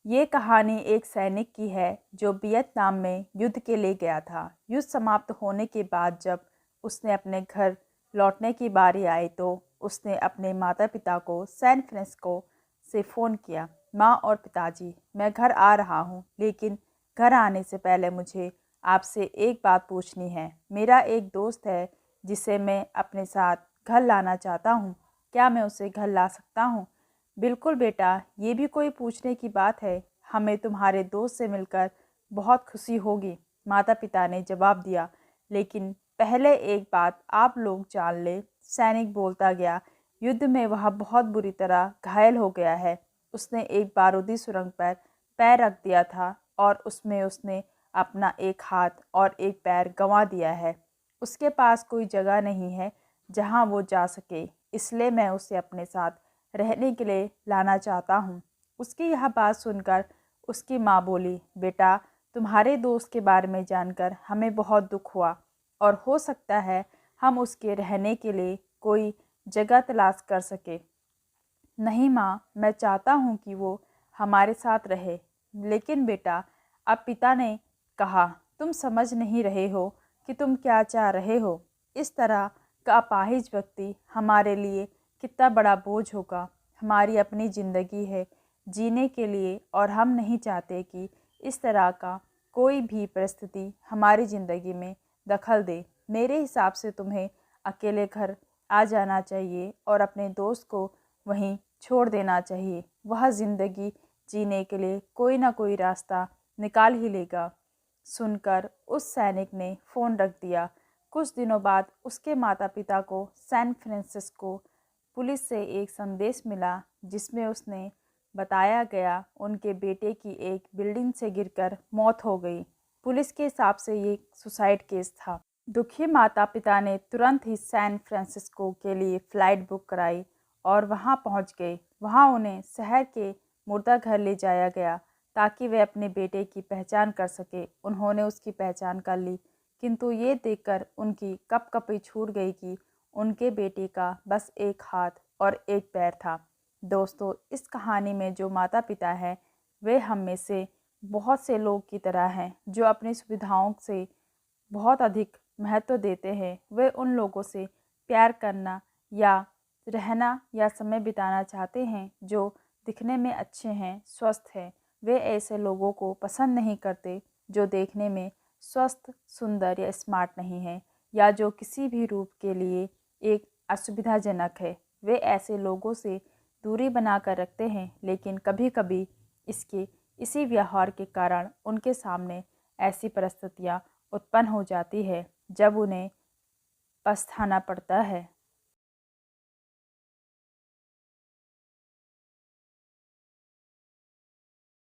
ये कहानी एक सैनिक की है जो वियतनाम में युद्ध के लिए गया था। युद्ध समाप्त होने के बाद जब उसने अपने घर लौटने की बारी आई तो उसने अपने माता पिता को सैन फ्रांसिस्को से फ़ोन किया। माँ और पिताजी, मैं घर आ रहा हूँ, लेकिन घर आने से पहले मुझे आपसे एक बात पूछनी है। मेरा एक दोस्त है जिसे मैं अपने साथ घर लाना चाहता हूँ। क्या मैं उसे घर ला सकता हूँ? बिल्कुल बेटा, ये भी कोई पूछने की बात है। हमें तुम्हारे दोस्त से मिलकर बहुत खुशी होगी, माता पिता ने जवाब दिया। लेकिन पहले एक बात आप लोग जान ले, सैनिक बोलता गया। युद्ध में वह बहुत बुरी तरह घायल हो गया है। उसने एक बारूदी सुरंग पर पैर रख दिया था और उसमें उसने अपना एक हाथ और एक पैर गंवा दिया है। उसके पास कोई जगह नहीं है जहां वो जा सके, इसलिए मैं उसे अपने साथ रहने के लिए लाना चाहता हूँ। उसकी यह बात सुनकर उसकी माँ बोली, बेटा, तुम्हारे दोस्त के बारे में जानकर हमें बहुत दुख हुआ और हो सकता है हम उसके रहने के लिए कोई जगह तलाश कर सके। नहीं माँ, मैं चाहता हूँ कि वो हमारे साथ रहे। लेकिन बेटा, अब पिता ने कहा, तुम समझ नहीं रहे हो कि तुम क्या चाह रहे हो। इस तरह का अपाहिज व्यक्ति हमारे लिए कितना बड़ा बोझ होगा। हमारी अपनी ज़िंदगी है जीने के लिए और हम नहीं चाहते कि इस तरह का कोई भी परिस्थिति हमारी ज़िंदगी में दखल दे। मेरे हिसाब से तुम्हें अकेले घर आ जाना चाहिए और अपने दोस्त को वहीं छोड़ देना चाहिए। वह ज़िंदगी जीने के लिए कोई ना कोई रास्ता निकाल ही लेगा। सुनकर उस सैनिक ने फ़ोन रख दिया। कुछ दिनों बाद उसके माता पिता को सैन फ्रांसिस्को पुलिस से एक संदेश मिला जिसमें उसने बताया गया उनके बेटे की एक बिल्डिंग से गिरकर मौत हो गई। पुलिस के हिसाब से ये सुसाइड केस था। दुखी माता पिता ने तुरंत ही सैन फ्रांसिस्को के लिए फ़्लाइट बुक कराई और वहां पहुंच गए। वहां उन्हें शहर के मुर्दा घर ले जाया गया ताकि वे अपने बेटे की पहचान कर सके। उन्होंने उसकी पहचान कर ली, किंतु ये देखकर उनकी कपकपी छूट गई कि उनके बेटे का बस एक हाथ और एक पैर था। दोस्तों, इस कहानी में जो माता पिता हैं वे हम में से बहुत से लोग की तरह हैं जो अपनी सुविधाओं से बहुत अधिक महत्व देते हैं। वे उन लोगों से प्यार करना या रहना या समय बिताना चाहते हैं जो दिखने में अच्छे हैं, स्वस्थ हैं। वे ऐसे लोगों को पसंद नहीं करते जो देखने में स्वस्थ, सुंदर या स्मार्ट नहीं है या जो किसी भी रूप के लिए एक असुविधाजनक है। वे ऐसे लोगों से दूरी बनाकर रखते हैं, लेकिन कभी कभी इसी व्यवहार के कारण उनके सामने ऐसी परिस्थितियाँ उत्पन्न हो जाती है जब उन्हें पछताना पड़ता है।